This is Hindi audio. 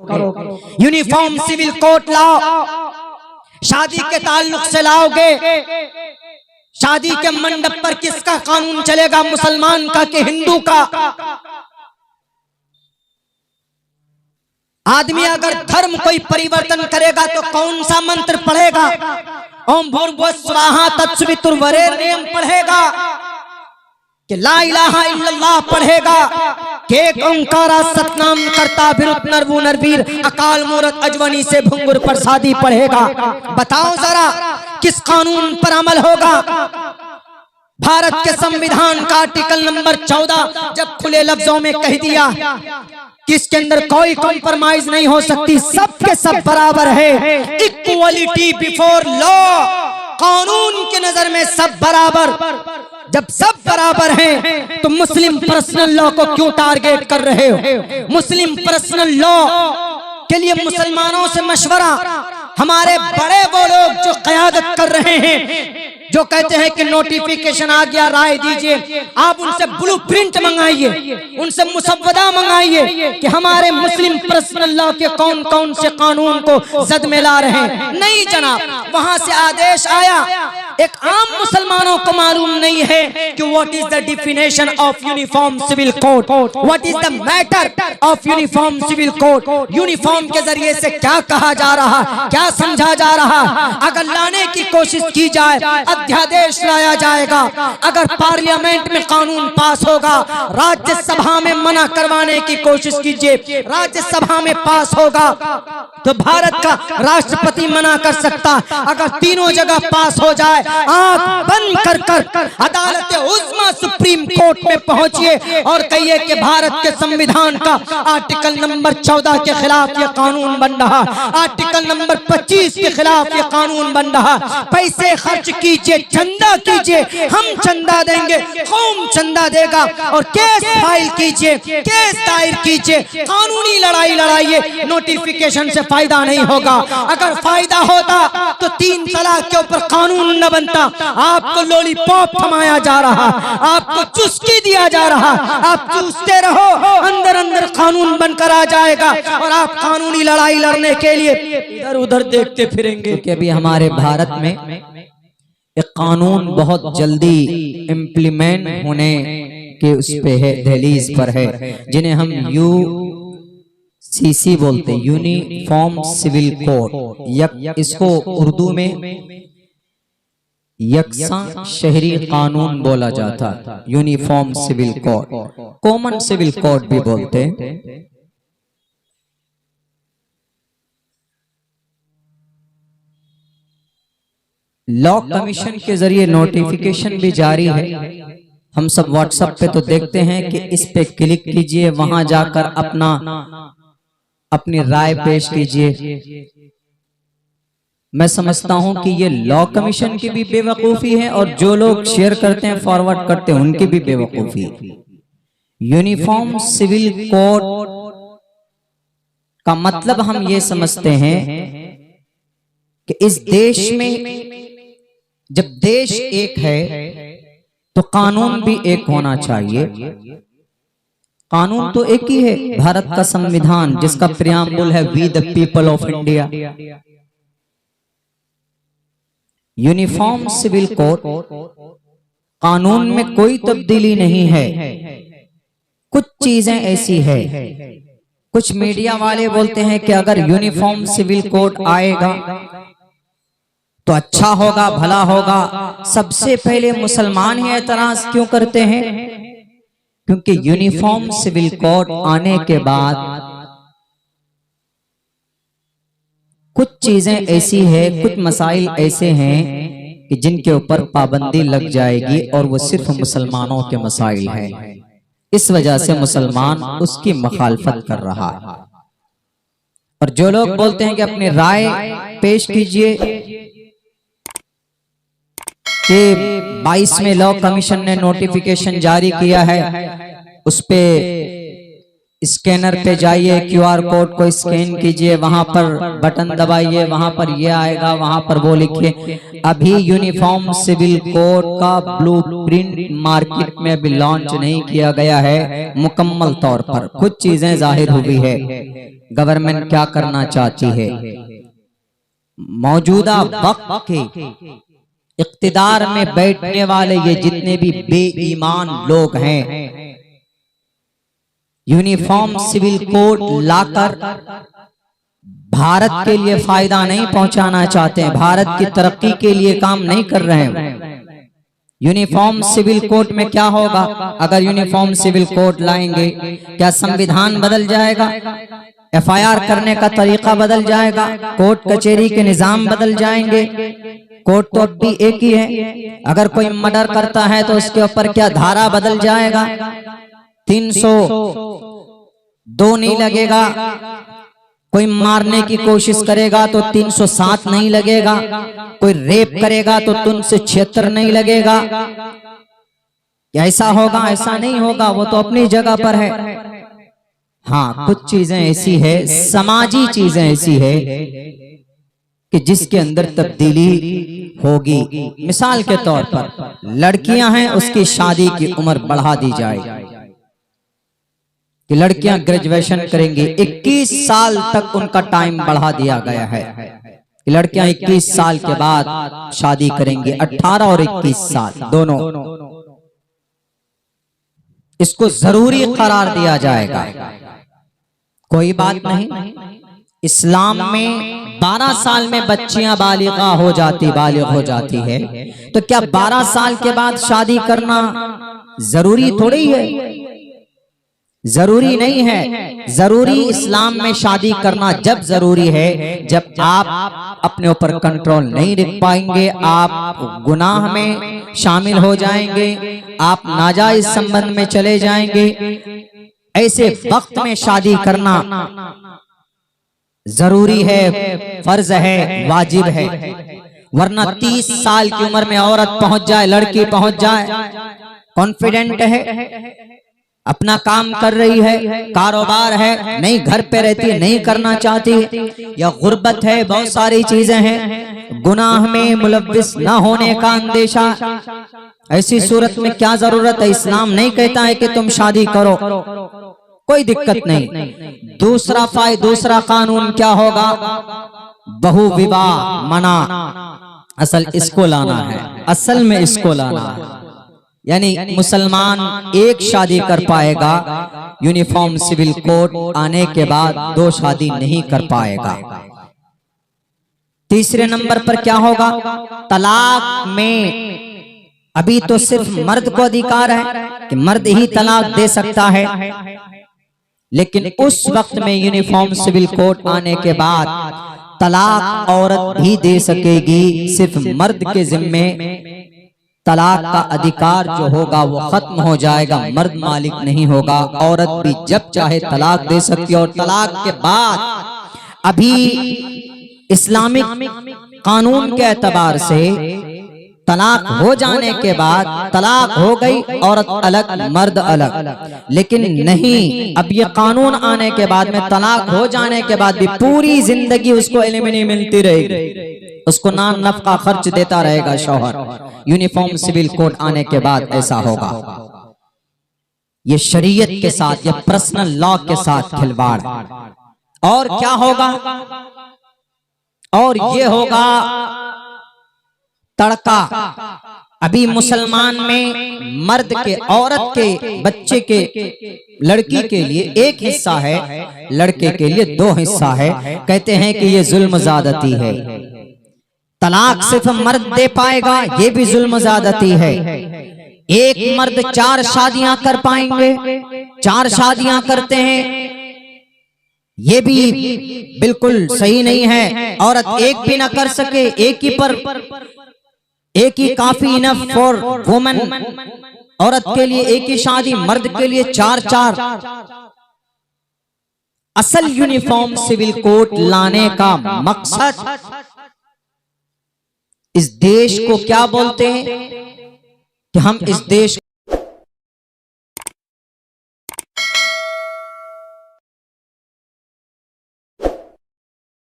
यूनिफॉर्म सिविल कोड लाओ, शादी के ताल्लुक से लाओगे, शादी के मंडप पर किसका कानून चलेगा, मुसलमान का कि हिंदू का? आदमी अगर धर्म कोई परिवर्तन करेगा तो कौन सा मंत्र पढ़ेगा? ओम भूर्भुवः स्वः तत्सवितुर्वरेण्यं पढ़ेगा कि ला इलाहा इल्लल्लाह पढ़ेगा कि एक ओंकारा सतनाम करता बिरुत नरवु नरवीर अकाल मूरत अजवनी से भुंगुर प्रसादी पढ़ेगा। बताओ जरा किस कानून पर अमल होगा? भारत के संविधान का आर्टिकल नंबर 14 जब खुले लफ्जों में कह दिया कि इसके अंदर कोई कॉम्प्रोमाइज नहीं हो सकती, सब के सब बराबर है, इक्वलिटी बिफोर लॉ, कानून की नजर में सब बराबर। जब सब बराबर हैं तो मुस्लिम पर्सनल लॉ को क्यों टारगेट कर रहे हो? मुस्लिम पर्सनल लॉ के लिए मुसलमानों से मशवरा, हमारे बड़े वो लोग जो क़यादत कर रहे हैं, जो कहते हैं कि नोटिफिकेशन आ गया राय दीजिए, आप उनसे ब्लूप्रिंट मंगाइए, उनसे मुसव्वदा मंगाइए कि हमारे मुस्लिम पर्सनल लॉ के कौन कौन से कानून को जद में ला रहे हैं। नहीं जनाब, वहां से आदेश आया, एक आम मुसलमानों को मालूम नहीं है कि what is the definition of uniform civil code, what is the matter of uniform civil code. Uniform के जरिए से क्या कहा जा रहा, क्या समझा जा रहा? अगर लाने की कोशिश की जाए, अध्यादेश लाया जाएगा, अगर पार्लियामेंट में कानून पास होगा, राज्यसभा में मना करवाने की कोशिश कीजिए, राज्यसभा में पास होगा तो भारत का राष्ट्रपति मना कर सकता। अगर तीनों जगह पास हो जाए, आंख बंद कर कर अदालत उज़्मा सुप्रीम कोर्ट में पहुंचिए और कहिए कि भारत के संविधान का आर्टिकल नंबर 14 के खिलाफ ये कानून बन रहा, आर्टिकल नंबर 25 के खिलाफ ये कानून बन रहा। पैसे खर्च कीजिए, चंदा कीजिए, हम चंदा देंगे, कौम चंदा देगा, और केस फाइल कीजिए, केस दायर कीजिए, कानूनी लड़ाई लड़ाइए। नोटिफिकेशन से फायदा नहीं होगा। अगर फायदा होता तो 3 तलाक के ऊपर कानून न बनता। आपको लॉलीपॉप थमाया जा रहा, आपको चुस्की दिया जा रहा, आप चूसते रहो, अंदर अंदर कानून बनकर आ जाएगा और आप कानूनी लड़ाई लड़ने के लिए इधर उधर देखते फिरेंगे। क्योंकि अभी हमारे भारत में एक कानून बहुत जल्दी इम्प्लीमेंट होने के उस पे है, दहलीज पर है, जिन्हें हम यूसीसी बोलते हैं, यूनिफॉर्म सिविल कोड। इसको उर्दू में यकसा शहरी कानून बोला जाता, uniform civil code, common civil code भी बोलते हैं। लॉ कमीशन के जरिए नोटिफिकेशन भी जारी है। हम सब व्हाट्सएप पे तो देखते हैं कि इस पे क्लिक कीजिए, वहां जाकर अपनी राय पेश कीजिए। मैं समझता हूं कि ये लॉ कमीशन की भी बेवकूफी है और जो लोग शेयर करते हैं, फॉरवर्ड करते हैं, उनकी भी बेवकूफी है। यूनिफॉर्म सिविल कोड का मतलब हम ये समझते हैं कि इस देश में जब देश एक है तो कानून भी एक होना चाहिए। कानून तो एक ही है, भारत का संविधान, जिसका प्रियम्बल है we the people of India. Uniform civil code कानून में कोई तब्दीली नहीं है। कुछ चीजें ऐसी है, कुछ मीडिया वाले बोलते हैं कि अगर यूनिफॉर्म सिविल कोड आएगा तो अच्छा होगा, भला होगा। सबसे पहले मुसलमान ही एतराज क्यों करते हैं? क्योंकि यूनिफॉर्म सिविल कोड आने के बाद कुछ चीजें ऐसी है, कुछ मसाइल ऐसे हैं कि जिनके ऊपर पाबंदी लग जाएगी और वो सिर्फ मुसलमानों के मसाइल हैं। इस वजह से मुसलमान उसकी मुखालफत कर रहा है। और जो लोग बोलते हैं कि अपनी राय पेश कीजिए कि 22 में लॉ कमीशन ने नोटिफिकेशन जारी किया है, उस पे स्कैनर पे जाइए, क्यूआर कोड को स्कैन कीजिए, वहां पर बटन दबाइए, वहां पर ये आएगा, वहां पर वो लिखिए। अभी यूनिफॉर्म सिविल कोड का ब्लूप्रिंट मार्केट में अभी लॉन्च नहीं किया गया है मुकम्मल तौर पर। कुछ चीजें जाहिर हुई है, गवर्नमेंट क्या करना चाहती है। मौजूदा वक्त के इख्तिदार में बैठने वाले ये जितने भी बेईमान लोग हैं, यूनिफॉर्म सिविल कोड लाकर भारत के लिए फायदा नहीं पहुंचाना चाहते हैं, भारत की तरक्की के लिए काम नहीं कर रहे हैं। यूनिफॉर्म सिविल कोड में क्या होगा? अगर यूनिफॉर्म सिविल कोड लाएंगे, क्या संविधान बदल जाएगा? एफआईआर करने का तरीका बदल जाएगा? कोर्ट कचहरी के निजाम बदल जाएंगे? कोर्ट तो अब भी एक ही है। अगर कोई मर्डर करता है तो उसके ऊपर क्या धारा बदल जाएगा? 302 नहीं लगेगा। कोई मारने की कोशिश करेगा तो 307 नहीं लगेगा। कोई रेप करेगा तो 376 नहीं लगेगा। ऐसा होगा? ऐसा नहीं होगा, वो तो अपनी जगह पर है। हाँ, कुछ चीजें ऐसी है, समाजी चीजें ऐसी है कि जिसके अंदर तब्दीली होगी। मिसाल के तौर पर लड़कियां हैं, उसकी शादी की उम्र बढ़ा दी जाए कि लड़कियां ग्रेजुएशन करेंगी, 21 साल तक उनका टाइम बढ़ा दिया गया है कि लड़कियां 21 साल के बाद शादी करेंगी। 18 और 21 साल दोनों, इसको जरूरी करार दिया जाएगा। कोई बात नहीं, इस्लाम में 12 साल में बच्चियां बालिग हो जाती है, तो क्या 12 साल के बाद शादी करना जरूरी थोड़ी है? जरूरी नहीं है। जरूरी इस्लाम में शादी करना जब जरूरी है जब आप अपने ऊपर कंट्रोल नहीं रख पाएंगे, आप गुनाह में शामिल हो जाएंगे, आप नाजायज संबंध में चले जाएंगे। ऐसे वक्त में शादी करना जरूरी है, फर्ज है, वाजिब है। वरना 30 साल की उम्र में औरत पहुंच जाए, लड़की पहुंच जाए, कॉन्फिडेंट है, अपना काम कर रही है, कारोबार है, नहीं घर पे रहती है, नहीं करना चाहती है, या गुर्बत है, बहुत सारी चीजें हैं, गुनाह में मुलव्विस न होने का अंदेशा, ऐसी सूरत में क्या जरूरत है? इस्लाम नहीं कहता है कि तुम शादी करो, कोई दिक्कत नहीं। दूसरा कानून क्या होगा? बहु विवाह मना। असल इसको लाना है, असल में इसको लाना है। यानी मुसलमान एक शादी कर पाएगा, यूनिफॉर्म सिविल कोड आने के बाद 2 शादी नहीं कर पाएगा। तीसरे नंबर पर क्या होगा? तलाक में अभी तो सिर्फ मर्द को अधिकार है कि मर्द ही तलाक दे सकता है, लेकिन उस वक्त में यूनिफॉर्म सिविल कोड आने के बाद तलाक औरत भी दे सकेगी। सिर्फ मर्द के जिम्मे तलाक का अधिकार जो होगा वो खत्म हो जाएगा, मर्द मालिक नहीं होगा। औरत भी जब चाहे तलाक दे सकती है। और तलाक के बाद अभी इस्लामिक कानून के एतबार से तलाक हो जाने के बाद तलाक हो गई, औरत अलग मर्द अलग। लेकिन नहीं, अब ये कानून आने के बाद में तलाक हो जाने के बाद भी पूरी जिंदगी उसको एलिमनी मिलती रहेगी, उसको नाम नफका खर्च देता रहेगा शौहर। यूनिफॉर्म सिविल कोड आने के बाद ऐसा होगा। ये शरीयत के साथ, ये पर्सनल लॉ के साथ खिलवाड़। और क्या होगा? और ये होगा तड़का। अभी मुसलमान में मर्द के, औरत के, बच्चे के, लड़की के लिए एक हिस्सा है, लड़के के लिए 2 हिस्सा है। कहते हैं कि ये जुल्म ज़्यादती है। तलाक सिर्फ मर्द दे पाएगा, ये भी जुल्म ज़्यादती है। एक मर्द 4 शादियां कर पाएंगे, 4 शादियां करते हैं, ये भी बिल्कुल सही नहीं है। औरत एक भी ना कर सके, एक ही काफी इनफ फॉर वुमन। औरत के लिए एक ही शादी, मर्द के लिए 4-4। असल यूनिफॉर्म सिविल कोड लाने का मकसद, इस देश को क्या बोलते हैं कि हम इस देश